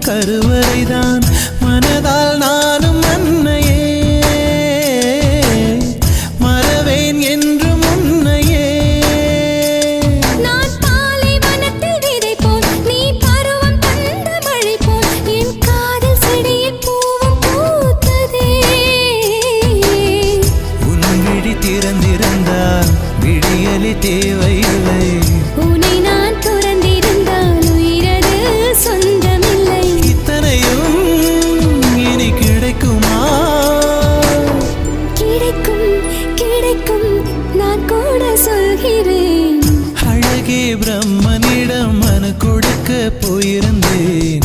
கருவறைதான் மனதால் நானும் அன்னையே மறவேன் என்று முன்னையே நான் பாலை வனத்தில் விதை போல் நீ பருவம் தந்த மழை போல் என் காதல் செடியில் பூவும் பூத்ததே உன் விழி திறந்திருந்தால் விடியலி தேவையில்லை உன்னை நான் துறந்திருந்தால் உயிரது சொந்தமில்லை இத்தனையும் இனி கிடைக்குமா கிடைக்கும் கிடைக்கும் நான் கூட சொல்கிறேன் அழகே பிரம்மனிடம் மனு கொடுக்க போயிருந்தேன்